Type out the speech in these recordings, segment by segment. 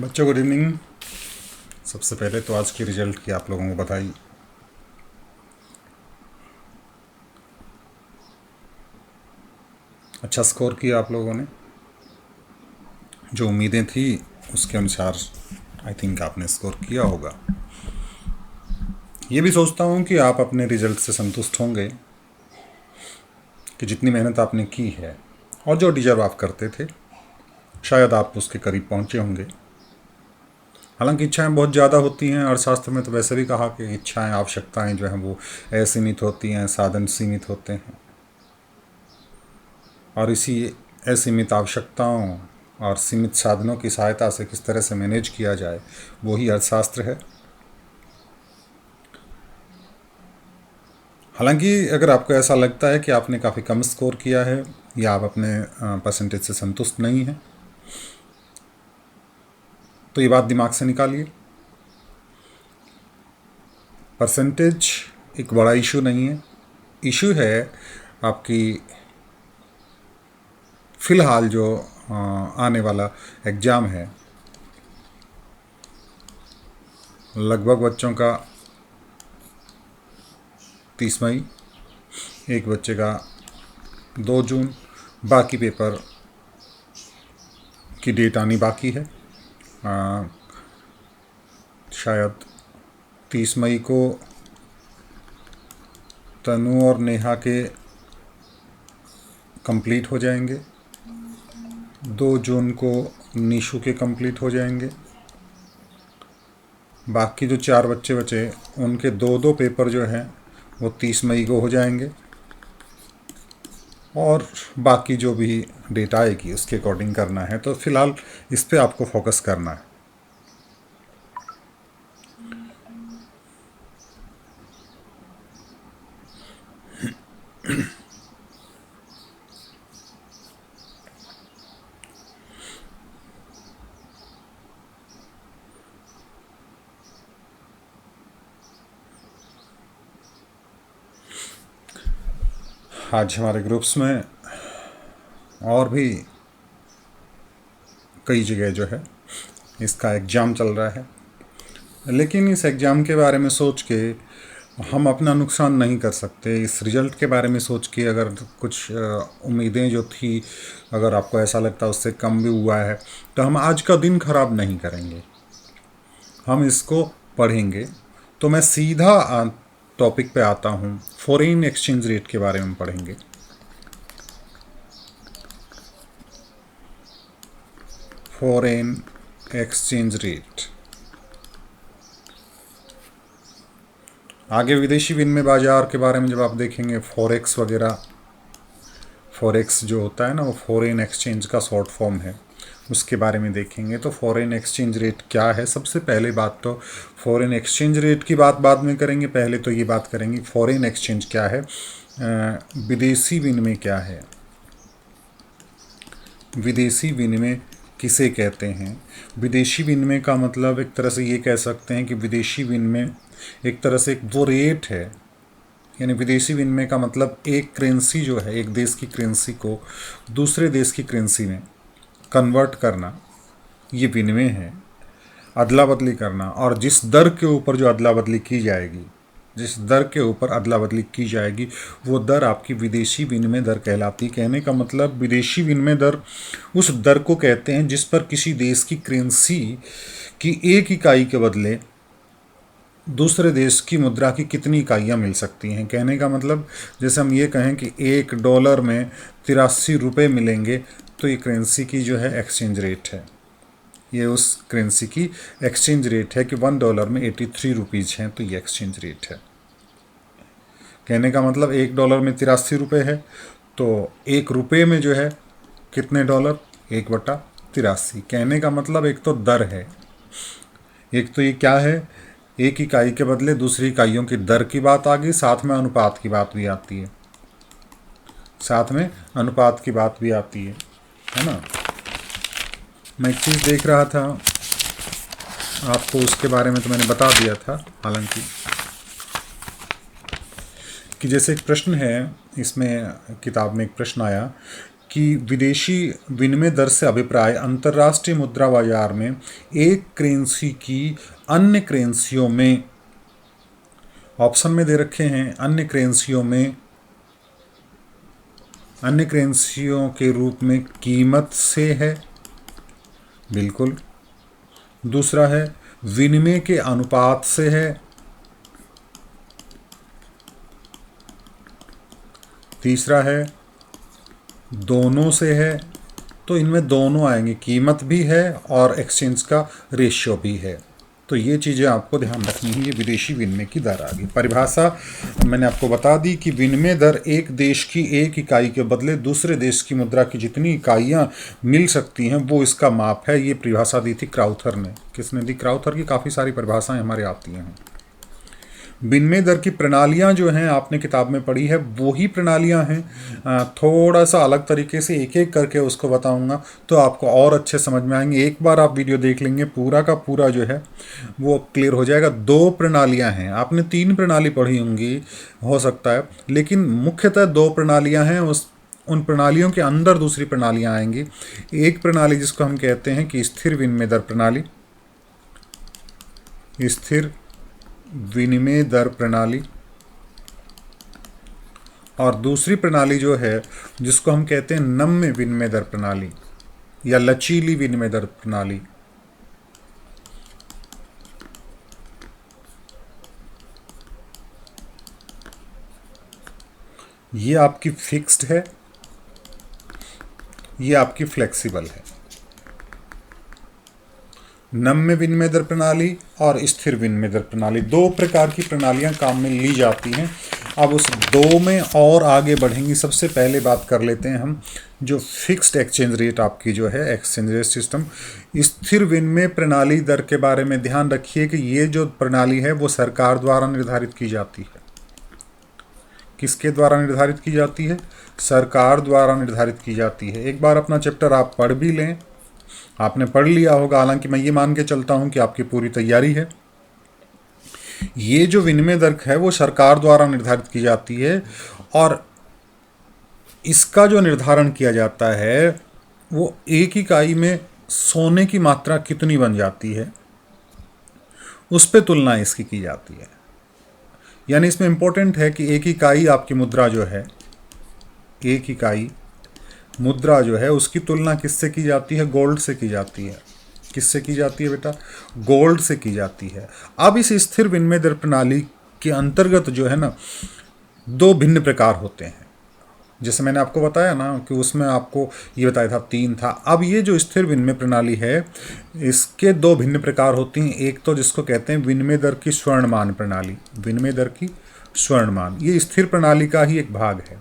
बच्चों good evening. सबसे पहले तो आज की रिजल्ट की आप लोगों को बधाई। अच्छा स्कोर किया आप लोगों ने, जो उम्मीदें थी उसके अनुसार आई थिंक आपने स्कोर किया होगा। ये भी सोचता हूँ कि आप अपने रिजल्ट से संतुष्ट होंगे कि जितनी मेहनत आपने की है और जो डिजर्व आप करते थे शायद आप उसके करीब पहुँचे होंगे। हालांकि इच्छाएं बहुत ज़्यादा होती हैं, अर्थशास्त्र में तो वैसे भी कहा कि इच्छाएं आवश्यकताएं जो हैं वो असीमित होती हैं, साधन सीमित होते हैं। और इसी असीमित आवश्यकताओं और सीमित साधनों की सहायता से किस तरह से मैनेज किया जाए वो ही अर्थशास्त्र है। हालांकि अगर आपको ऐसा लगता है कि आपने काफ़ी कम स्कोर किया है या आप अपने परसेंटेज से संतुष्ट नहीं हैं, तो ये बात दिमाग से निकालिए। परसेंटेज एक बड़ा इशू नहीं है। इशू है आपकी फ़िलहाल जो आने वाला एग्ज़ाम है। लगभग बच्चों का 30 मई, एक बच्चे का 2 जून, बाकी पेपर की डेट आनी बाकी है। शायद 30 मई को तनु और नेहा के कंप्लीट हो जाएंगे, 2 जून को निशु के कंप्लीट हो जाएंगे। बाकी जो 4 बच्चे बचे उनके 2-2 पेपर जो हैं वो 30 मई को हो जाएंगे, और बाकी जो भी डेट आएगी उसके अकॉर्डिंग करना है। तो फ़िलहाल इस पे आपको फोकस करना है। आज हमारे ग्रुप्स में और भी कई जगह जो है इसका एग्ज़ाम चल रहा है, लेकिन इस एग्ज़ाम के बारे में सोच के हम अपना नुकसान नहीं कर सकते। इस रिज़ल्ट के बारे में सोच के अगर कुछ उम्मीदें जो थी, अगर आपको ऐसा लगता है उससे कम भी हुआ है, तो हम आज का दिन ख़राब नहीं करेंगे, हम इसको पढ़ेंगे। तो मैं सीधा टॉपिक पे आता हूँ। फॉरेन एक्सचेंज रेट के बारे में पढ़ेंगे। फॉरेन एक्सचेंज रेट, आगे विदेशी विनिमय बाजार के बारे में जब आप देखेंगे, फॉरेक्स वगैरह, फॉरेक्स जो होता है ना वो फॉरेन एक्सचेंज का शॉर्ट फॉर्म है, उसके बारे में देखेंगे। तो फॉरेन एक्सचेंज रेट क्या है, सबसे पहले बात तो फॉरेन एक्सचेंज रेट की बात बाद में करेंगे। पहले तो ये बात करेंगे फॉरेन एक्सचेंज क्या है, विदेशी विनिमय क्या है, विदेशी विनिमय किसे कहते हैं। विदेशी विनिमय का मतलब एक तरह से ये कह सकते हैं कि विदेशी विनिमय एक तरह से वो रेट है, यानी विदेशी विनिमय का मतलब एक करेंसी जो है, एक देश की करेंसी को दूसरे देश की करेंसी में कन्वर्ट करना, ये विनिमय है। अदला बदली करना, और जिस दर के ऊपर जो अदला बदली की जाएगी, जिस दर के ऊपर अदला बदली की जाएगी वो दर आपकी विदेशी विनिमय दर कहलाती है। कहने का मतलब विदेशी विनिमय दर उस दर को कहते हैं जिस पर किसी देश की करेंसी की एक इकाई के बदले दूसरे देश की मुद्रा की कितनी इकाइयाँ मिल सकती हैं। कहने का मतलब जैसे हम ये कहें कि $1 में 83 रुपये मिलेंगे, तो ये करेंसी की जो है एक्सचेंज रेट है, ये उस करेंसी की एक्सचेंज रेट है कि $1 में 83 रुपीज़ हैं, तो ये एक्सचेंज रेट है। कहने का मतलब $1 में 83 रुपये है, तो 1 रुपये में जो है कितने डॉलर, 1/83। कहने का मतलब एक तो दर है, एक तो ये क्या है, एक इकाई के बदले दूसरी इकाइयों की दर की बात आ गई, साथ में अनुपात की बात भी आती है, साथ में अनुपात की बात भी आती है ना। मैं एक चीज़ देख रहा था, आपको उसके बारे में तो मैंने बता दिया था, हालांकि कि जैसे एक प्रश्न है, इसमें किताब में एक प्रश्न आया कि विदेशी विनिमय दर से अभिप्राय अंतर्राष्ट्रीय मुद्रा बाजार में एक करेंसी की अन्य करेंसियों में, ऑप्शन में दे रखे हैं, अन्य करेंसियों के रूप में कीमत से है, बिल्कुल। दूसरा है विनिमय के अनुपात से है। तीसरा है दोनों से है। तो इनमें दोनों आएंगे, कीमत भी है और एक्सचेंज का रेशियो भी है। तो ये चीज़ें आपको ध्यान रखनी है। ये विदेशी विनिमय की दर आ गई। परिभाषा मैंने आपको बता दी कि विनिमय दर एक देश की एक इकाई के बदले दूसरे देश की मुद्रा की जितनी इकाइयाँ मिल सकती हैं वो इसका माप है। ये परिभाषा दी थी क्राउथर ने। किसने दी? क्राउथर की काफ़ी सारी परिभाषाएं हमारे आती हैं। विनिमय दर की प्रणालियां जो हैं आपने किताब में पढ़ी है वही प्रणालियां हैं, थोड़ा सा अलग तरीके से एक एक करके उसको बताऊंगा तो आपको और अच्छे समझ में आएंगे। एक बार आप वीडियो देख लेंगे पूरा का पूरा जो है वो क्लियर हो जाएगा। दो प्रणालियां हैं, आपने तीन प्रणाली पढ़ी होंगी हो सकता है, लेकिन मुख्यतः दो प्रणालियां हैं। उन प्रणालियों के अंदर दूसरी प्रणालियां आएंगी। एक प्रणाली जिसको हम कहते हैं कि स्थिर विनिमय दर प्रणाली, स्थिर विनिमय दर प्रणाली, और दूसरी प्रणाली जो है जिसको हम कहते हैं नम्य विनिमय दर प्रणाली या लचीली विनिमय दर प्रणाली। ये आपकी फिक्स्ड है, ये आपकी फ्लेक्सिबल है। नम्य विनिमय दर प्रणाली और स्थिर विनिमय दर प्रणाली, दो प्रकार की प्रणालियां काम में ली जाती हैं। अब उस दो में और आगे बढ़ेंगी। सबसे पहले बात कर लेते हैं हम जो फिक्स्ड एक्सचेंज रेट आपकी जो है एक्सचेंज रेट सिस्टम। स्थिर विनिमय प्रणाली दर के बारे में ध्यान रखिए कि ये जो प्रणाली है वो सरकार द्वारा निर्धारित की जाती है। किसके द्वारा निर्धारित की जाती है? सरकार द्वारा निर्धारित की जाती है। एक बार अपना चैप्टर आप पढ़ भी लें, आपने पढ़ लिया होगा, हालांकि मैं ये मान के चलता हूं कि आपकी पूरी तैयारी है। ये जो विनिमय दर है वो सरकार द्वारा निर्धारित की जाती है और इसका जो निर्धारण किया जाता है वो एक इकाई में सोने की मात्रा कितनी बन जाती है उस पे तुलना इसकी की जाती है। यानी इसमें इंपॉर्टेंट है कि एक इकाई आपकी मुद्रा जो है, एक इकाई मुद्रा जो है उसकी तुलना किससे की जाती है? गोल्ड से की जाती है। किससे की जाती है बेटा? गोल्ड से की जाती है। अब इस स्थिर विनिमय दर प्रणाली के अंतर्गत जो है ना दो भिन्न प्रकार होते हैं। जैसे मैंने आपको बताया ना कि उसमें आपको ये बताया था तीन था। अब ये जो स्थिर विनिमय प्रणाली है इसके दो भिन्न प्रकार होती हैं। एक तो जिसको कहते हैं विनिमय दर की स्वर्णमान प्रणाली, विनिमय दर की स्वर्णमान, ये स्थिर प्रणाली का ही एक भाग है।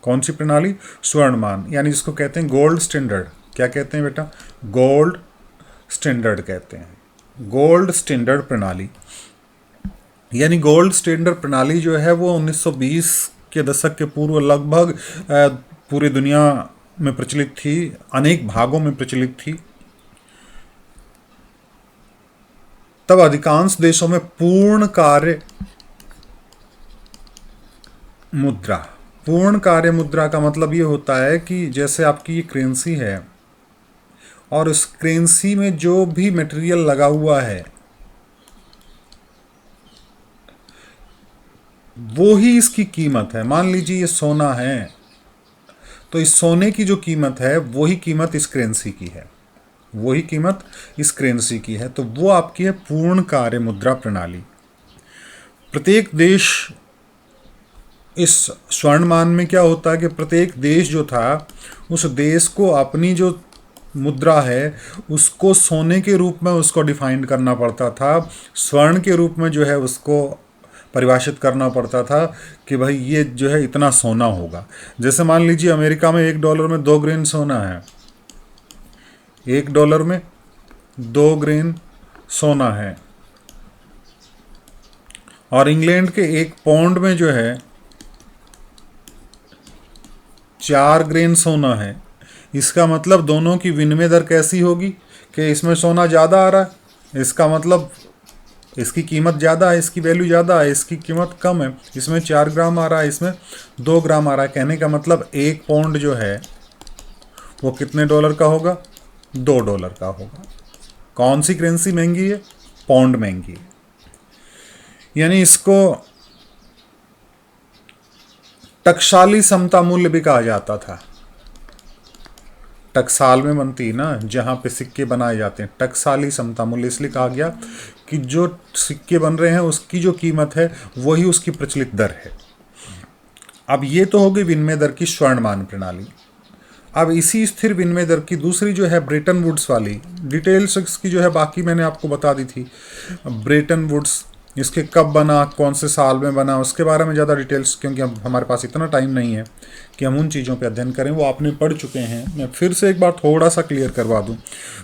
कौन सी प्रणाली? स्वर्णमान, यानी जिसको कहते हैं गोल्ड स्टैंडर्ड। क्या कहते हैं बेटा? गोल्ड स्टैंडर्ड कहते हैं। गोल्ड स्टैंडर्ड प्रणाली, यानी गोल्ड स्टैंडर्ड प्रणाली जो है वो 1920 के दशक के पूर्व लगभग पूरी दुनिया में प्रचलित थी, अनेक भागों में प्रचलित थी। तब अधिकांश देशों में पूर्ण कार्य मुद्रा, पूर्ण कार्य मुद्रा का मतलब ये होता है कि जैसे आपकी ये करेंसी है और उस करेंसी में जो भी मटेरियल लगा हुआ है वो ही इसकी कीमत है। मान लीजिए ये सोना है तो इस सोने की जो कीमत है वही कीमत इस करेंसी की है, वही कीमत इस करेंसी की है। तो वो आपकी है पूर्ण कार्य मुद्रा प्रणाली। प्रत्येक देश, इस स्वर्णमान में क्या होता है कि प्रत्येक देश जो था उस देश को अपनी जो मुद्रा है उसको सोने के रूप में उसको डिफाइन करना पड़ता था, स्वर्ण के रूप में जो है उसको परिभाषित करना पड़ता था कि भाई ये जो है इतना सोना होगा। जैसे मान लीजिए अमेरिका में $1 में 2 ग्रेन सोना है, $1 में 2 ग्रेन सोना है, और इंग्लैंड के 1 पाउंड में जो है 4 ग्रेन सोना है। इसका मतलब दोनों की विनिमय दर कैसी होगी कि इसमें सोना ज़्यादा आ रहा है, इसका मतलब इसकी कीमत ज़्यादा है, इसकी वैल्यू ज़्यादा है, इसकी कीमत कम है। इसमें 4 ग्राम आ रहा है, इसमें 2 ग्राम आ रहा है। कहने का मतलब 1 पाउंड जो है वो कितने डॉलर का होगा? $2 का होगा। कौन सी करेंसी महंगी है? पौंड महंगी है। यानी इसको टकसाली समता मूल्य भी कहा जाता था। टकसाल में बनती है ना, जहाँ पे सिक्के बनाए जाते हैं, टकसाली समता मूल्य इसलिए कहा गया कि जो सिक्के बन रहे हैं उसकी जो कीमत है वही उसकी प्रचलित दर है। अब ये तो हो गई विनिमय दर की स्वर्णमान प्रणाली। अब इसी स्थिर विनिमय दर की दूसरी जो है ब्रेटन वुड्स वाली, डिटेल्स इसकी जो है बाकी मैंने आपको बता दी थी। ब्रेटन वुड्स इसके कब बना, कौन से साल में बना, उसके बारे में ज़्यादा डिटेल्स, क्योंकि अब हमारे पास इतना टाइम नहीं है कि हम उन चीज़ों पे अध्ययन करें, वो आपने पढ़ चुके हैं। मैं फिर से एक बार थोड़ा सा क्लियर करवा दूं।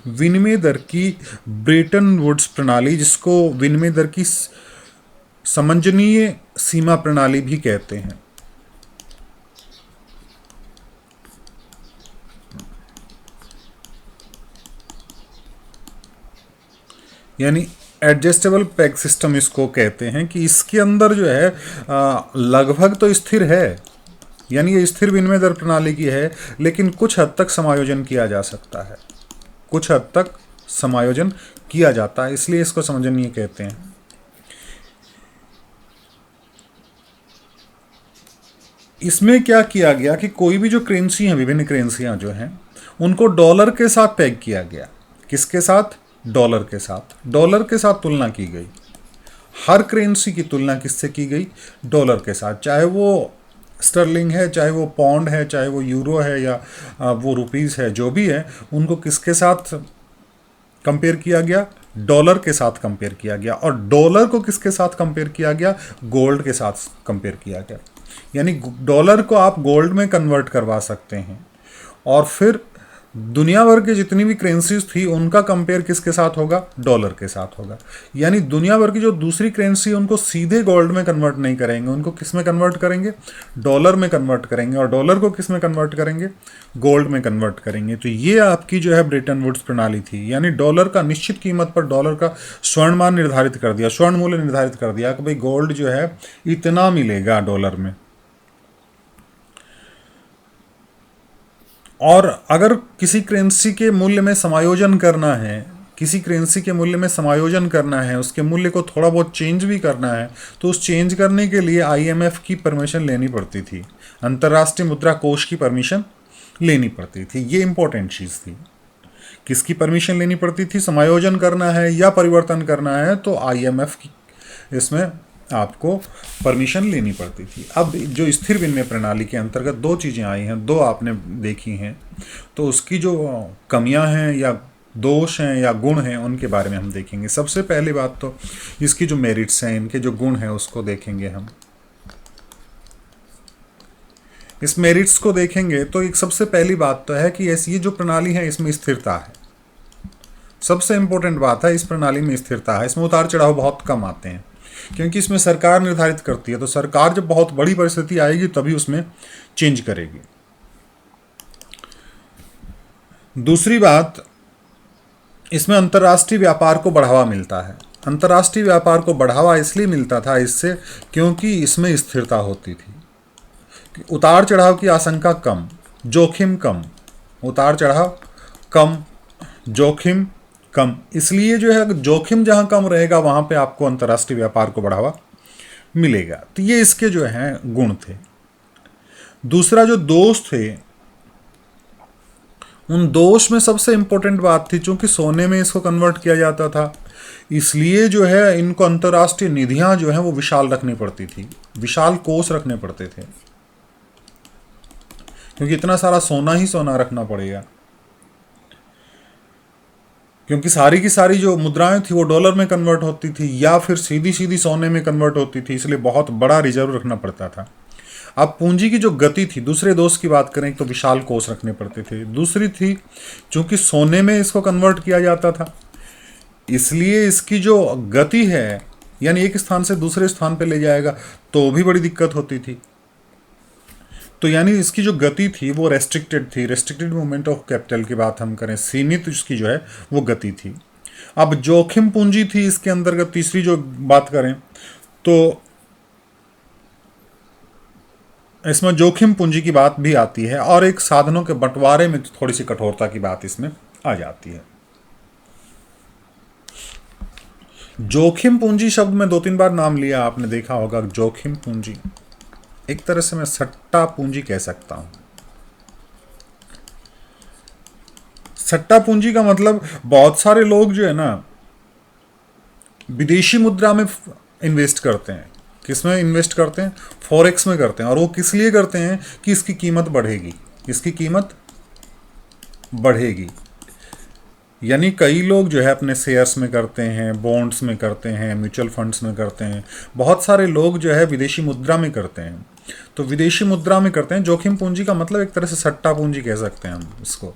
विनिमय दर की ब्रेटन वुड्स प्रणाली, जिसको विनिमय दर की समंजनीय सीमा प्रणाली भी कहते हैं, यानी एडजस्टेबल पैग सिस्टम इसको कहते हैं, कि इसके अंदर जो है लगभग तो स्थिर है, यानी ये स्थिर विनिमय दर प्रणाली की है, लेकिन कुछ हद तक समायोजन किया जा सकता है, कुछ हद तक समायोजन किया जाता है, इसलिए इसको समंजनीय कहते हैं। इसमें क्या किया गया कि कोई भी जो करेंसी हैं, विभिन्न करेंसियां जो हैं, उनको डॉलर के साथ पैग किया गया। किसके साथ? डॉलर के साथ। डॉलर के साथ तुलना की गई। हर करेंसी की तुलना किससे की गई? डॉलर के साथ। चाहे वो स्टर्लिंग है, चाहे वो पौंड है, चाहे वो यूरो है, या वो रुपीस है, जो भी है, उनको किसके साथ कंपेयर किया गया? डॉलर के साथ कंपेयर किया गया। और डॉलर को किसके साथ कंपेयर किया गया? गोल्ड के साथ कंपेयर किया गया। यानी डॉलर को आप गोल्ड में कन्वर्ट करवा सकते हैं, और फिर दुनिया भर की जितनी भी करेंसीज थी उनका कंपेयर किसके साथ होगा? डॉलर के साथ होगा। यानी दुनिया भर की जो दूसरी करेंसी उनको सीधे गोल्ड में कन्वर्ट नहीं करेंगे, उनको किस में कन्वर्ट करेंगे? डॉलर में कन्वर्ट करेंगे। और डॉलर को किस में कन्वर्ट करेंगे? गोल्ड में कन्वर्ट करेंगे। तो ये आपकी जो है ब्रेटन वुड्स प्रणाली थी। यानी डॉलर का निश्चित कीमत पर डॉलर का स्वर्णमान निर्धारित कर दिया, स्वर्ण मूल्य निर्धारित कर दिया कि भाई गोल्ड जो है इतना मिलेगा डॉलर में। और अगर किसी करेंसी के मूल्य में समायोजन करना है, किसी करेंसी के मूल्य में समायोजन करना है, उसके मूल्य को थोड़ा बहुत चेंज भी करना है, तो उस चेंज करने के लिए आईएमएफ की परमिशन लेनी पड़ती थी, अंतर्राष्ट्रीय मुद्रा कोष की परमिशन लेनी पड़ती थी। ये इंपॉर्टेंट चीज़ थी। किसकी परमिशन लेनी पड़ती थी? समायोजन करना है या परिवर्तन करना है तो आईएमएफ की इसमें आपको परमिशन लेनी पड़ती थी। अब जो स्थिर विनिमय प्रणाली के अंतर्गत दो चीज़ें आई हैं, दो आपने देखी हैं, तो उसकी जो कमियां हैं या दोष हैं या गुण हैं उनके बारे में हम देखेंगे। सबसे पहली बात तो इसकी जो मेरिट्स हैं, इनके जो गुण हैं उसको देखेंगे हम। इस मेरिट्स को देखेंगे तो एक सबसे पहली बात तो है कि ऐसी ये जो प्रणाली है इसमें स्थिरता है। सबसे इंपॉर्टेंट बात है, इस प्रणाली में स्थिरता है। इसमें उतार चढ़ाव बहुत कम आते हैं, क्योंकि इसमें सरकार निर्धारित करती है। तो सरकार जब बहुत बड़ी परिस्थिति आएगी तभी उसमें चेंज करेगी। दूसरी बात, इसमें अंतर्राष्ट्रीय व्यापार को बढ़ावा मिलता है। अंतर्राष्ट्रीय व्यापार को बढ़ावा इसलिए मिलता था इससे क्योंकि इसमें स्थिरता होती थी। उतार चढ़ाव की आशंका कम, जोखिम कम। उतार चढ़ाव कम, जोखिम कम। इसलिए जो है जोखिम जहां कम रहेगा वहां पे आपको अंतर्राष्ट्रीय व्यापार को बढ़ावा मिलेगा। तो ये इसके जो हैं गुण थे। दूसरा जो दोष थे, उन दोष में सबसे इंपॉर्टेंट बात थी, चूंकि सोने में इसको कन्वर्ट किया जाता था, इसलिए जो है इनको अंतर्राष्ट्रीय निधियां जो है वो विशाल रखनी पड़ती थी, विशाल कोष रखने पड़ते थे, क्योंकि इतना सारा सोना ही सोना रखना पड़ेगा। क्योंकि सारी की सारी जो मुद्राएं थी वो डॉलर में कन्वर्ट होती थी या फिर सीधी सीधी सोने में कन्वर्ट होती थी, इसलिए बहुत बड़ा रिजर्व रखना पड़ता था। अब पूंजी की जो गति थी, दूसरे दोष की बात करें तो विशाल कोष रखने पड़ते थे। दूसरी थी, चूंकि सोने में इसको कन्वर्ट किया जाता था, इसलिए इसकी जो गति है, यानी एक स्थान से दूसरे स्थान पर ले जाएगा तो भी बड़ी दिक्कत होती थी। तो यानी इसकी जो गति थी वो रेस्ट्रिक्टेड थी। रेस्ट्रिक्टेड मूवमेंट ऑफ कैपिटल की बात हम करें, सीमित इसकी जो है वो गति थी। अब जोखिम पूंजी थी इसके अंतर्गत। तीसरी जो बात करें तो इसमें जोखिम पूंजी की बात भी आती है और एक साधनों के बंटवारे में थोड़ी सी कठोरता की बात इसमें आ जाती है। जोखिम पूंजी शब्द में 2-3 बार नाम लिया आपने, देखा होगा। जोखिम पूंजी एक तरह से मैं सट्टा पूंजी कह सकता हूं। सट्टा पूंजी का मतलब बहुत सारे लोग जो है ना विदेशी मुद्रा में इन्वेस्ट करते हैं। किस में इन्वेस्ट करते हैं? फॉरेक्स में करते हैं। और वो किस लिए करते हैं? कि इसकी कीमत बढ़ेगी, इसकी कीमत बढ़ेगी। यानी कई लोग जो है अपने शेयर्स में करते हैं, बॉन्ड्स में करते हैं, म्यूचुअल फंड्स में करते हैं। बहुत सारे लोग जो है विदेशी मुद्रा में करते हैं। तो विदेशी मुद्रा में करते हैं। जोखिम पूंजी का मतलब एक तरह से सट्टा पूंजी कह सकते हैं हम इसको।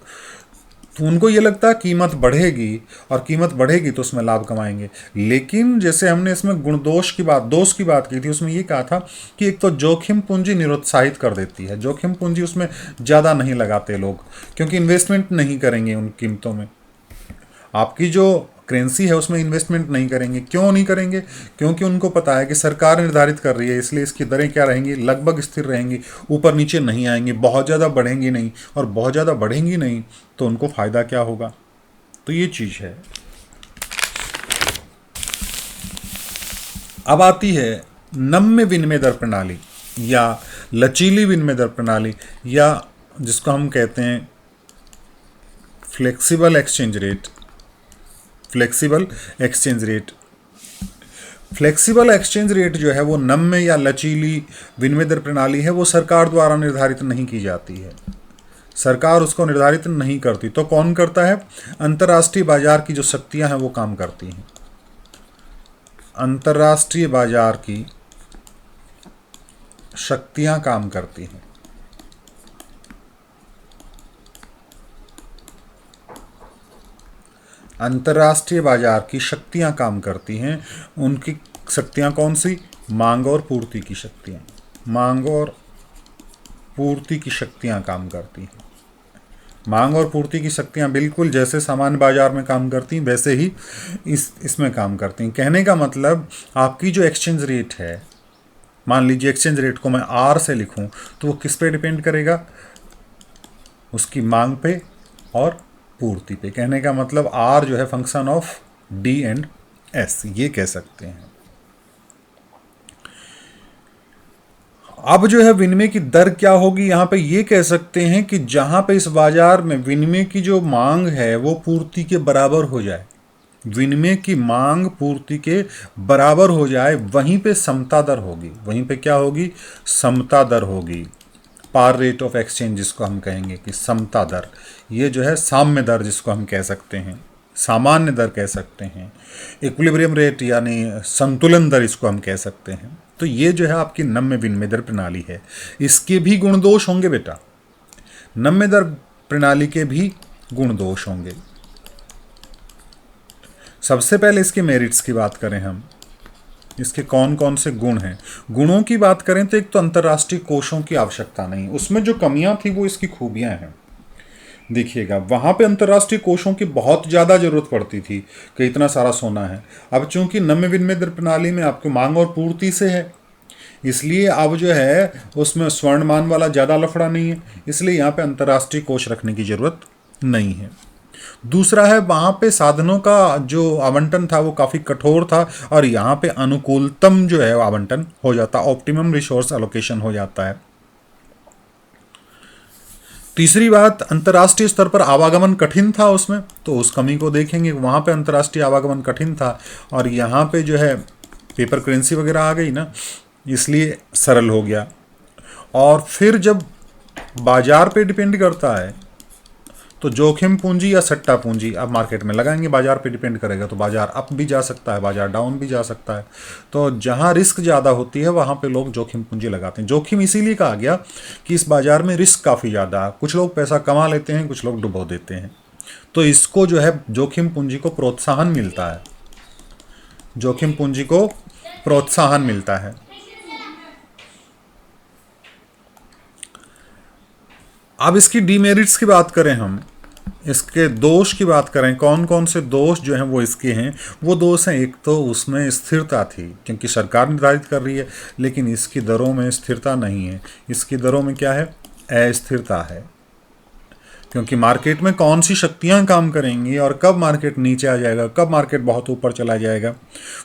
तो उनको ये लगता है कीमत बढ़ेगी, और कीमत बढ़ेगी तो उसमें लाभ कमाएंगे। लेकिन जैसे हमने इसमें गुण दोष की बात, दोष की बात की थी, उसमें ये कहा था कि एक तो जोखिम पूंजी निरुत्साहित कर देती है। जोखिम पूंजी उसमें ज़्यादा नहीं लगाते लोग, क्योंकि इन्वेस्टमेंट नहीं करेंगे उन कीमतों में। आपकी जो करेंसी है उसमें इन्वेस्टमेंट नहीं करेंगे। क्यों नहीं करेंगे? क्योंकि उनको पता है कि सरकार निर्धारित कर रही है, इसलिए इसकी दरें क्या रहेंगी? लगभग स्थिर रहेंगी, ऊपर नीचे नहीं आएंगी, बहुत ज़्यादा बढ़ेंगी नहीं। और बहुत ज़्यादा बढ़ेंगी नहीं तो उनको फ़ायदा क्या होगा? तो ये चीज़ है। अब आती है नम्य विनिमय दर प्रणाली या लचीली विनिमय दर प्रणाली, या जिसको हम कहते हैं flexible exchange rate. Flexible exchange rate, flexible exchange rate जो है वो नम्य या लचीली विनिमय दर प्रणाली है। वो सरकार द्वारा निर्धारित नहीं की जाती है, सरकार उसको निर्धारित नहीं करती। तो कौन करता है? अंतर्राष्ट्रीय बाजार की जो शक्तियां हैं वो काम करती हैं। अंतर्राष्ट्रीय बाजार की शक्तियां काम करती हैं। अंतर्राष्ट्रीय बाजार की शक्तियां काम करती हैं। उनकी शक्तियां कौन सी? मांग और पूर्ति की शक्तियां। मांग और पूर्ति की शक्तियां काम करती हैं। मांग और पूर्ति की शक्तियां बिल्कुल जैसे सामान्य बाजार में काम करती हैं वैसे ही इसमें काम करती हैं। कहने का मतलब आपकी जो एक्सचेंज रेट है, मान लीजिए एक्सचेंज रेट को मैं आर से लिखूं तो वो किस पे डिपेंड करेगा? उसकी मांग पे और पूर्ति पे। कहने का मतलब आर जो है function of D and S, ये कह सकते हैं। अब जो है विनिमय की दर क्या होगी? यहां पे ये कह सकते हैं कि जहां पे इस बाजार में विनिमय की जो मांग है वो पूर्ति के बराबर हो जाए, विनिमय की मांग पूर्ति के बराबर हो जाए, वहीं पे समता दर होगी। वहीं पे क्या होगी? समता दर होगी। पार रेट ऑफ एक्सचेंज जिसको हम कहेंगे कि समता दर, ये जो है साम्य दर जिसको हम कह सकते हैं, सामान्य दर कह सकते हैं, इक्विलिब्रियम रेट यानी संतुलन दर इसको हम कह सकते हैं। तो ये जो है आपकी नम्य विनिमय दर प्रणाली है। इसके भी गुण दोष होंगे बेटा, नम्य दर प्रणाली के भी गुण दोष होंगे। सबसे पहले इसके मेरिट्स की बात करें हम, इसके कौन कौन से गुण हैं। गुणों की बात करें तो एक तो अंतर्राष्ट्रीय कोषों की आवश्यकता नहीं, उसमें जो कमियां थी वो इसकी खूबियां हैं। देखिएगा वहां पे अंतर्राष्ट्रीय कोषों की बहुत ज़्यादा जरूरत पड़ती थी कि इतना सारा सोना है। अब चूंकि नम्य विनिमय दर प्रणाली में आपको मांग और पूर्ति से है, इसलिए अब जो है उसमें स्वर्णमान वाला ज़्यादा लफड़ा नहीं है, इसलिए यहाँ पे अंतर्राष्ट्रीय कोष रखने की जरूरत नहीं है। दूसरा है वहाँ पे साधनों का जो आवंटन था वो काफ़ी कठोर था, और यहाँ पे अनुकूलतम जो है आवंटन हो जाता, ऑप्टिमम रिसोर्स एलोकेशन हो जाता है। तीसरी बात, अंतर्राष्ट्रीय स्तर पर आवागमन कठिन था उसमें, तो उस कमी को देखेंगे। वहाँ पे अंतर्राष्ट्रीय आवागमन कठिन था, और यहाँ पे जो है पेपर करेंसी वगैरह आ गई ना, इसलिए सरल हो गया। और फिर जब बाजार पे डिपेंड करता है तो जोखिम पूंजी या सट्टा पूंजी अब मार्केट में लगाएंगे, बाजार पे डिपेंड करेगा। तो बाजार अप भी जा सकता है, बाजार डाउन भी जा सकता है। तो जहां रिस्क ज़्यादा होती है वहां पे लोग जोखिम पूंजी लगाते हैं। जोखिम इसीलिए कहा गया कि इस बाजार में रिस्क काफ़ी ज़्यादा है, कुछ लोग पैसा कमा लेते हैं, कुछ लोग डुबो देते हैं। तो इसको जो है जोखिम पूंजी को प्रोत्साहन मिलता है, जोखिम पूंजी को प्रोत्साहन मिलता है। अब इसकी डीमेरिट्स की बात करें हम, इसके दोष की बात करें, कौन कौन से दोष जो हैं वो इसके हैं, वो दोष हैं, एक तो उसमें स्थिरता थी क्योंकि सरकार निर्धारित कर रही है, लेकिन इसकी दरों में स्थिरता नहीं है। इसकी दरों में क्या है? अस्थिरता है, क्योंकि मार्केट में कौन सी शक्तियां काम करेंगी और कब मार्केट नीचे आ जाएगा, कब मार्केट बहुत ऊपर चला जाएगा,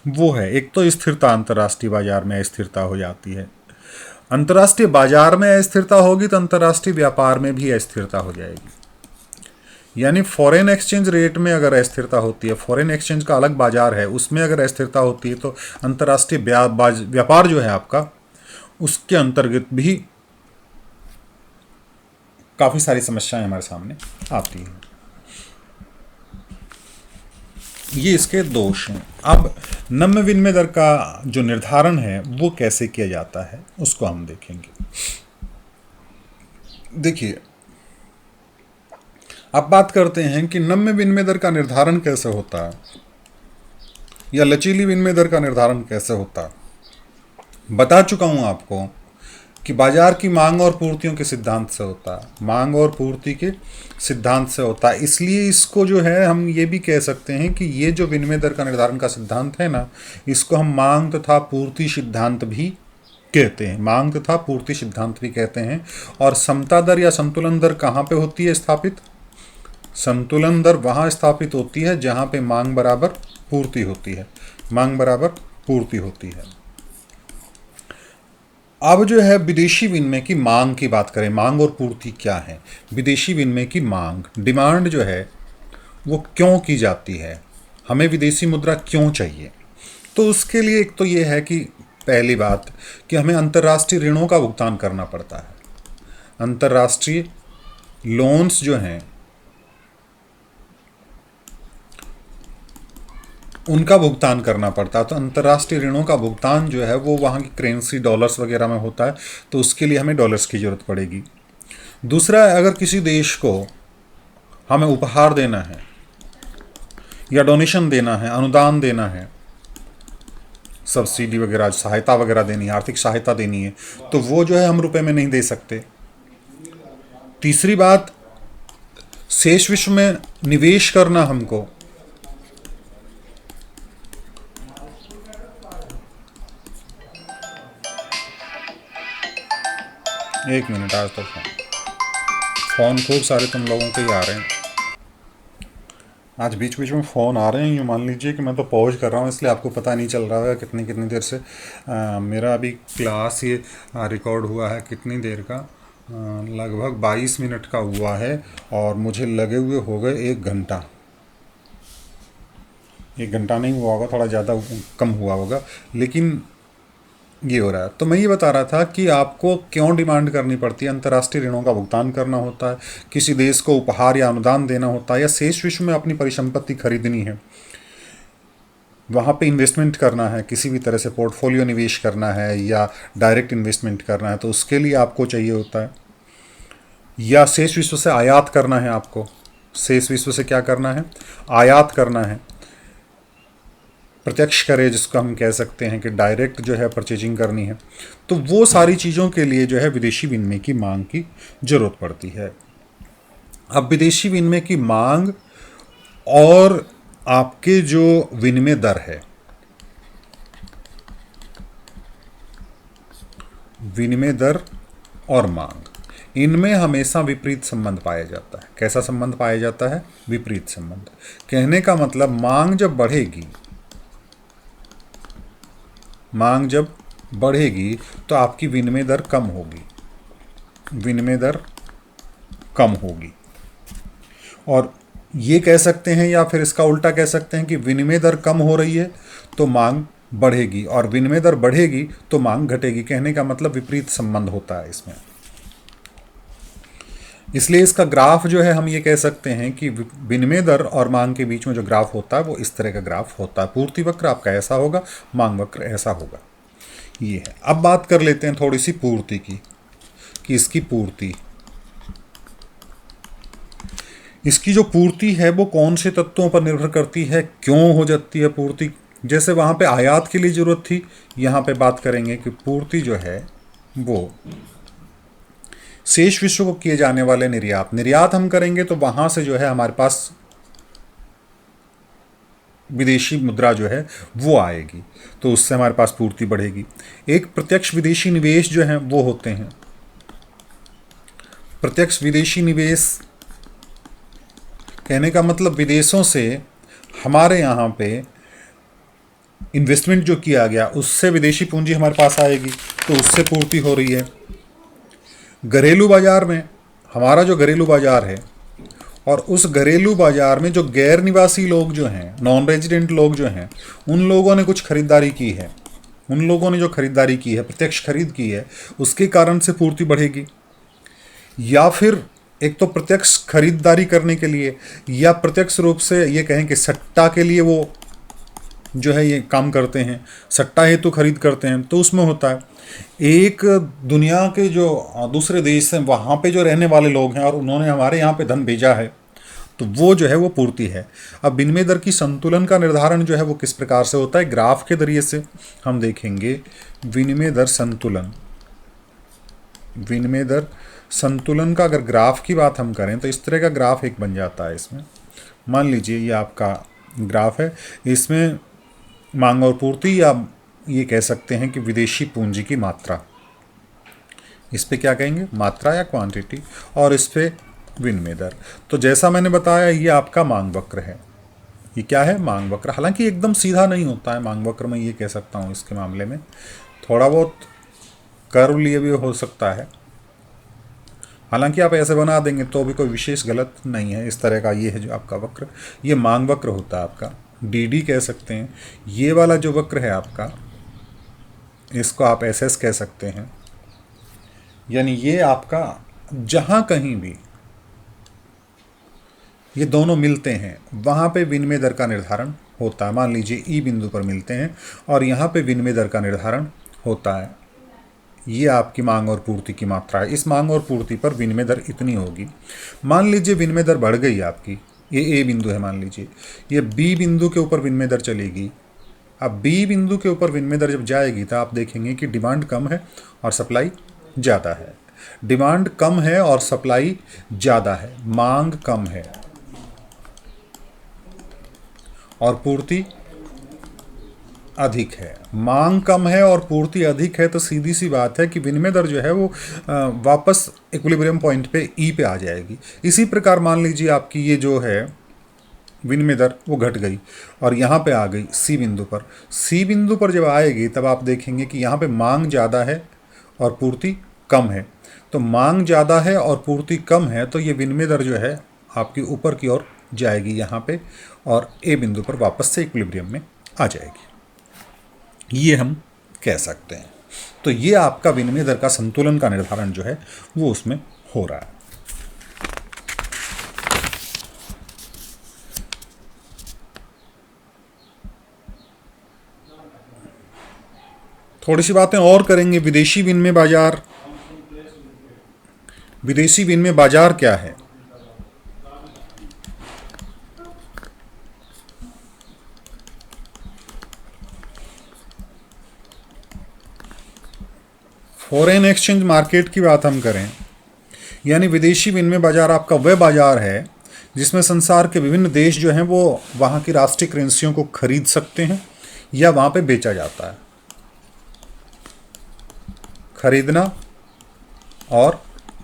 वो है। एक तो स्थिरता, अंतर्राष्ट्रीय बाजार में अस्थिरता हो जाती है। अंतर्राष्ट्रीय बाजार में अस्थिरता होगी तो अंतर्राष्ट्रीय व्यापार में भी अस्थिरता हो जाएगी। यानी फॉरेन एक्सचेंज रेट में अगर अस्थिरता होती है, फॉरेन एक्सचेंज का अलग बाजार है, उसमें अगर अस्थिरता होती है तो अंतर्राष्ट्रीय व्यापार जो है आपका, उसके अंतर्गत भी काफ़ी सारी समस्याएं हमारे सामने आती हैं। ये इसके दोष हैं। अब नम्य विनिमय दर का जो निर्धारण है वो कैसे किया जाता है उसको हम देखेंगे। देखिए, अब बात करते हैं कि नम्य विनिमय दर का निर्धारण कैसे होता है या लचीली विनिमय दर का निर्धारण कैसे होता है। बता चुका हूं आपको कि बाजार की मांग और पूर्तियों के सिद्धांत से होता है, मांग और पूर्ति के सिद्धांत से होता है। इसलिए इसको जो है हम ये भी कह सकते हैं कि ये जो विनिमय दर का निर्धारण का सिद्धांत है ना, इसको हम मांग तथा पूर्ति सिद्धांत भी कहते हैं, मांग तथा पूर्ति सिद्धांत भी कहते हैं। और समता दर या संतुलन दर कहाँ पे होती है स्थापित? संतुलन दर वहाँ स्थापित होती है जहाँ पे मांग बराबर पूर्ति होती है, मांग बराबर पूर्ति होती है। अब जो है विदेशी विनिमय की मांग की बात करें, मांग और पूर्ति क्या है। विदेशी विनिमय की मांग, डिमांड जो है वो क्यों की जाती है, हमें विदेशी मुद्रा क्यों चाहिए? तो उसके लिए एक तो ये है कि पहली बात कि हमें अंतर्राष्ट्रीय ऋणों का भुगतान करना पड़ता है। अंतर्राष्ट्रीय लोन्स जो हैं उनका भुगतान करना पड़ता है। तो अंतर्राष्ट्रीय ऋणों का भुगतान जो है वो वहाँ की करेंसी डॉलर्स वगैरह में होता है, तो उसके लिए हमें डॉलर्स की ज़रूरत पड़ेगी। दूसरा, अगर किसी देश को हमें उपहार देना है या डोनेशन देना है, अनुदान देना है, सब्सिडी वगैरह, सहायता वगैरह देनी है, आर्थिक सहायता देनी है, तो वो जो है हम रुपए में नहीं दे सकते। तीसरी बात, शेष विश्व में निवेश करना हमको, एक मिनट, आज तो फ़ोन खूब सारे तुम लोगों के ही आ रहे हैं। आज बीच बीच में फ़ोन आ रहे हैं, यूँ मान लीजिए कि मैं तो पॉज कर रहा हूँ, इसलिए आपको पता नहीं चल रहा है कितनी कितनी देर से मेरा अभी क्लास ये रिकॉर्ड हुआ है। कितनी देर का? लगभग 22 मिनट का हुआ है और मुझे लगे हुए हो गए 1 घंटा। 1 घंटा नहीं हुआ होगा, थोड़ा ज़्यादा कम हुआ होगा, लेकिन ये हो रहा है। तो मैं ये बता रहा था कि आपको क्यों डिमांड करनी पड़ती है। अंतर्राष्ट्रीय ऋणों का भुगतान करना होता है, किसी देश को उपहार या अनुदान देना होता है, या शेष विश्व में अपनी परिसंपत्ति खरीदनी है, वहाँ पे इन्वेस्टमेंट करना है, किसी भी तरह से पोर्टफोलियो निवेश करना है या डायरेक्ट इन्वेस्टमेंट करना है, तो उसके लिए आपको चाहिए होता है। या शेष विश्व से आयात करना है आपको, शेष विश्व से क्या करना है? आयात करना है, प्रत्यक्ष करे जिसको हम कह सकते हैं कि डायरेक्ट जो है परचेजिंग करनी है। तो वो सारी चीज़ों के लिए जो है विदेशी विनिमय की मांग की ज़रूरत पड़ती है। अब विदेशी विनिमय की मांग और आपके जो विनिमय दर है, विनिमय दर और मांग, इनमें हमेशा विपरीत संबंध पाया जाता है। कैसा संबंध पाया जाता है? विपरीत संबंध। कहने का मतलब, मांग जब बढ़ेगी, मांग जब बढ़ेगी तो आपकी विनिमय दर कम होगी, विनिमय दर कम होगी। और ये कह सकते हैं या फिर इसका उल्टा कह सकते हैं कि विनिमय दर कम हो रही है तो मांग बढ़ेगी, और विनिमय दर बढ़ेगी तो मांग घटेगी। कहने का मतलब विपरीत संबंध होता है इसमें। इसलिए इसका ग्राफ जो है हम ये कह सकते हैं कि विनिमय दर और मांग के बीच में जो ग्राफ होता है वो इस तरह का ग्राफ होता है। पूर्ति वक्र आपका ऐसा होगा, मांग वक्र ऐसा होगा। ये है। अब बात कर लेते हैं थोड़ी सी पूर्ति की, कि इसकी पूर्ति, इसकी जो पूर्ति है वो कौन से तत्वों पर निर्भर करती है, क्यों हो जाती है पूर्ति। जैसे वहाँ पे आयात के लिए ज़रूरत थी, यहाँ पे बात करेंगे कि पूर्ति जो है वो शेष विश्व को किए जाने वाले निर्यात, निर्यात हम करेंगे तो वहां से जो है हमारे पास विदेशी मुद्रा जो है वो आएगी, तो उससे हमारे पास पूर्ति बढ़ेगी। एक प्रत्यक्ष विदेशी निवेश जो है वो होते हैं। प्रत्यक्ष विदेशी निवेश कहने का मतलब विदेशों से हमारे यहाँ पे इन्वेस्टमेंट जो किया गया उससे विदेशी पूंजी हमारे पास आएगी, तो उससे पूर्ति हो रही है। घरेलू बाजार में हमारा जो घरेलू बाजार है, और उस घरेलू बाजार में जो गैर निवासी लोग जो हैं, नॉन रेजिडेंट लोग जो हैं, उन लोगों ने कुछ खरीदारी की है, उन लोगों ने जो खरीदारी की है, प्रत्यक्ष खरीद की है, उसके कारण से पूर्ति बढ़ेगी। या फिर एक तो प्रत्यक्ष खरीदारी करने के लिए, या प्रत्यक्ष रूप से ये कहें कि सट्टा के लिए वो जो है ये काम करते हैं, सट्टा हेतु खरीद करते हैं, तो उसमें होता है एक दुनिया के जो दूसरे देश हैं वहाँ पे जो रहने वाले लोग हैं और उन्होंने हमारे यहाँ पे धन भेजा है, तो वो जो है वो पूर्ति है। अब विनिमय दर की संतुलन का निर्धारण जो है वो किस प्रकार से होता है, ग्राफ के जरिए से हम देखेंगे। विनिमय दर संतुलन, विनिमय दर संतुलन का अगर ग्राफ की बात हम करें तो इस तरह का ग्राफ एक बन जाता है। इसमें मान लीजिए ये आपका ग्राफ है, इसमें मांग और पूर्ति, या ये कह सकते हैं कि विदेशी पूंजी की मात्रा, इस पे क्या कहेंगे, मात्रा या क्वांटिटी, और इस पे विनिमय दर। तो जैसा मैंने बताया ये आपका मांग वक्र है। ये क्या है, मांग वक्र। हालांकि एकदम सीधा नहीं होता है मांग वक्र, मैं ये कह सकता हूँ इसके मामले में थोड़ा बहुत कर्व लिए भी हो सकता है। हालांकि आप ऐसे बना देंगे तो भी कोई विशेष गलत नहीं है। इस तरह का ये है जो आपका वक्र, ये मांग वक्र होता है आपका, डीडी कह सकते हैं। ये वाला जो वक्र है आपका, इसको आप एसएस कह सकते हैं। यानी ये आपका जहां कहीं भी ये दोनों मिलते हैं वहां पे विनिमय दर का निर्धारण होता है। मान लीजिए ई बिंदु पर मिलते हैं और यहाँ पे विनिमय दर का निर्धारण होता है। ये आपकी मांग और पूर्ति की मात्रा है। इस मांग और पूर्ति पर विनिमय दर इतनी होगी। मान लीजिए विनिमय दर बढ़ गई आपकी, ये ए बिंदु है, मान लीजिए ये बी बिंदु के ऊपर विनिमय दर चलेगी। अब बी बिंदु के ऊपर विनिमय दर जब जाएगी तो आप देखेंगे कि डिमांड कम है और सप्लाई ज़्यादा है। डिमांड कम है और सप्लाई ज़्यादा है, मांग कम है और पूर्ति अधिक है। मांग कम है और पूर्ति अधिक है तो सीधी सी बात है कि विनिमय दर जो है वो वापस इक्विलिब्रियम पॉइंट पे ई पे आ जाएगी। इसी प्रकार मान लीजिए आपकी ये जो है विनिमय दर वो घट गई और यहाँ पे आ गई सी बिंदु पर। सी बिंदु पर जब आएगी तब आप देखेंगे कि यहाँ पे मांग ज़्यादा है और पूर्ति कम है। तो मांग ज़्यादा है और पूर्ति कम है तो ये विनिमय दर जो है आपकी ऊपर की ओर जाएगी यहाँ पे, और ए बिंदु पर वापस से इक्विलिब्रियम में आ जाएगी, ये हम कह सकते हैं। तो ये आपका विनिमय दर का संतुलन का निर्धारण जो है वो उसमें हो रहा है। थोड़ी सी बातें और करेंगे। विदेशी विनिमय बाजार, विदेशी विनिमय बाजार क्या है? फॉरेन एक्सचेंज मार्केट की बात हम करें, यानी विदेशी विनिमय बाजार आपका वह बाजार है जिसमें संसार के विभिन्न देश जो हैं वो वहाँ की राष्ट्रीय करेंसियों को खरीद सकते हैं या वहाँ पे बेचा जाता है। खरीदना और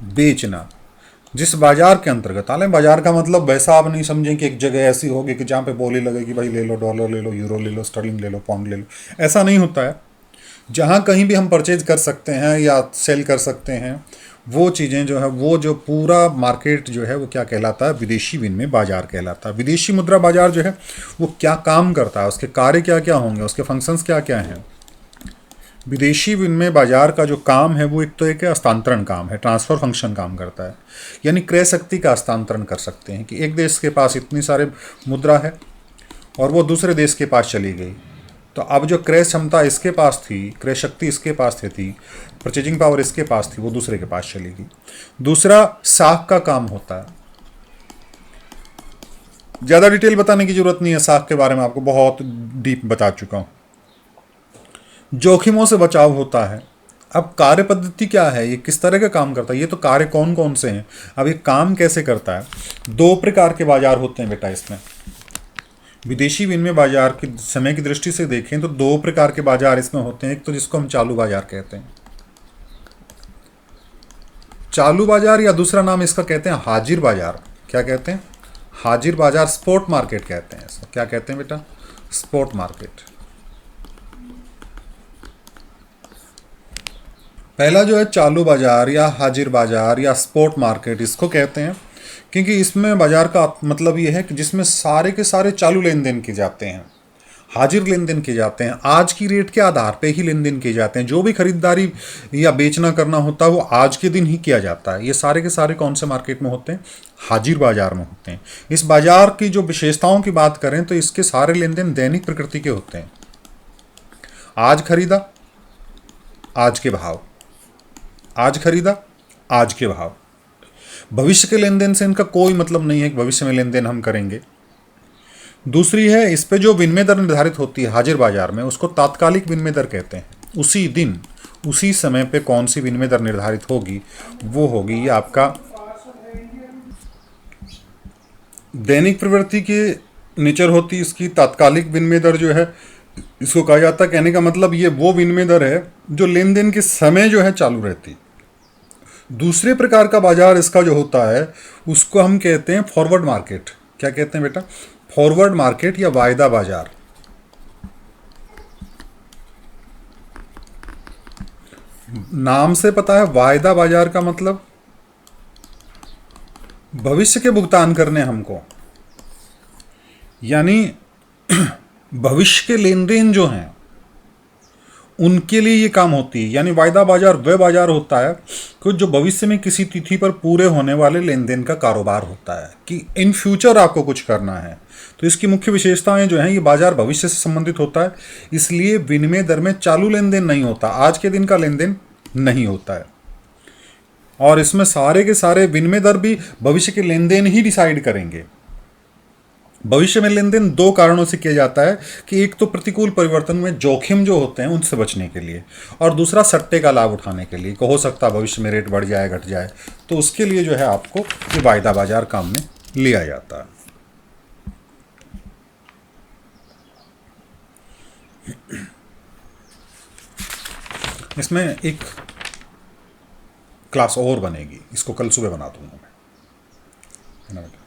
बेचना जिस बाजार के अंतर्गत, हालांकि बाजार का मतलब वैसा आप नहीं समझें कि एक जगह ऐसी होगी कि जहाँ पे बोली लगेगी भाई ले लो, डॉलर ले लो, यूरो ले लो, स्टर्लिंग ले लो, पाउंड ले लो, ऐसा नहीं होता है। जहाँ कहीं भी हम परचेज कर सकते हैं या सेल कर सकते हैं, वो चीज़ें जो है वो जो पूरा मार्केट जो है वो क्या कहलाता है, विदेशी विनिमय बाजार कहलाता है। विदेशी मुद्रा बाजार जो है वो क्या काम करता है, उसके कार्य क्या क्या होंगे, उसके फंक्शंस क्या क्या हैं। विदेशी विनिमय बाजार का जो काम है वो एक तो एक हस्तांतरण काम है, ट्रांसफ़र फंक्शन काम करता है। यानी क्रय शक्ति का हस्तांतरण कर सकते हैं कि एक देश के पास इतनी सारे मुद्रा है और वो दूसरे देश के पास चली गई, तो अब जो क्रय क्षमता इसके पास थी, क्रय शक्ति इसके पास थी, परचेजिंग पावर इसके पास थी, वो दूसरे के पास चली गई। दूसरा साख का काम होता है। ज़्यादा डिटेल बताने की जरूरत नहीं है, साख के बारे में आपको बहुत डीप बता चुका हूँ। जोखिमों से बचाव होता है। अब कार्य पद्धति क्या है, ये किस तरह का काम करता है, ये तो कार्य कौन कौन से हैं। अब ये काम कैसे करता है, दो प्रकार के बाजार होते हैं बेटा इसमें। विदेशी विनिमय बाजार की समय की दृष्टि से देखें तो दो प्रकार के बाजार इसमें होते हैं। एक तो जिसको हम चालू बाजार कहते हैं, चालू बाजार, या दूसरा नाम इसका कहते हैं हाजिर बाजार। क्या कहते हैं, हाजिर बाजार, स्पॉट मार्केट कहते हैं इसको। क्या कहते हैं बेटा, स्पॉट मार्केट। पहला जो है चालू बाजार या हाजिर बाजार या स्पॉट मार्केट, इसको कहते हैं क्योंकि इसमें बाजार का मतलब ये है कि जिसमें सारे के सारे चालू लेन देन किए जाते हैं, हाजिर लेन देन किए जाते हैं, आज की रेट के आधार पे ही लेन देन किए जाते हैं। जो भी खरीदारी या बेचना करना होता है वो आज के दिन ही किया जाता है। ये सारे के सारे कौन से मार्केट में होते हैं, हाजिर बाजार में होते हैं। इस बाजार की जो विशेषताओं की बात करें तो इसके सारे लेन देन दैनिक प्रकृति के होते हैं। आज खरीदा, आज के भाव, आज खरीदा, आज के भाव। भविष्य के लेन देन से इनका कोई मतलब नहीं है कि भविष्य में लेन देन हम करेंगे। दूसरी है, इस पे जो विनिमय दर निर्धारित होती है हाजिर बाजार में, उसको तात्कालिक विनिमय दर कहते हैं। उसी दिन उसी समय पे कौन सी विनिमय दर निर्धारित होगी वो होगी ये आपका दैनिक प्रवृत्ति के नेचर होती है इसकी। तात्कालिक विनिमय दर जो है इसको कहा जाता है, कहने का मतलब ये वो विनिमय दर है जो लेन देन के समय जो है चालू रहती। दूसरे प्रकार का बाजार इसका जो होता है उसको हम कहते हैं फॉरवर्ड मार्केट। क्या कहते हैं बेटा, फॉरवर्ड मार्केट या वायदा बाजार। नाम से पता है वायदा बाजार का मतलब भविष्य के भुगतान करने हमको, यानी भविष्य के लेन देन जो हैं उनके लिए ये काम होती है। यानी वायदा बाजार वह बाजार होता है कि जो भविष्य में किसी तिथि पर पूरे होने वाले लेन देन का कारोबार होता है, कि इन फ्यूचर आपको कुछ करना है। तो इसकी मुख्य विशेषताएं जो हैं, ये बाजार भविष्य से संबंधित होता है, इसलिए विनिमय दर में चालू लेन देन नहीं होता, आज के दिन का लेन देन नहीं होता है। और इसमें सारे के सारे विनिमय दर भी भविष्य के लेन देन ही डिसाइड करेंगे। भविष्य में लेन देन दो कारणों से किया जाता है, कि एक तो प्रतिकूल परिवर्तन में जोखिम जो होते हैं उनसे बचने के लिए, और दूसरा सट्टे का लाभ उठाने के लिए, कि हो सकता है भविष्य में रेट बढ़ जाए घट जाए, तो उसके लिए जो है आपको ये वायदा बाजार काम में लिया जाता है। इसमें एक क्लास और बनेगी, इसको कल सुबह बना दूंगा मैं, है ना बेटा।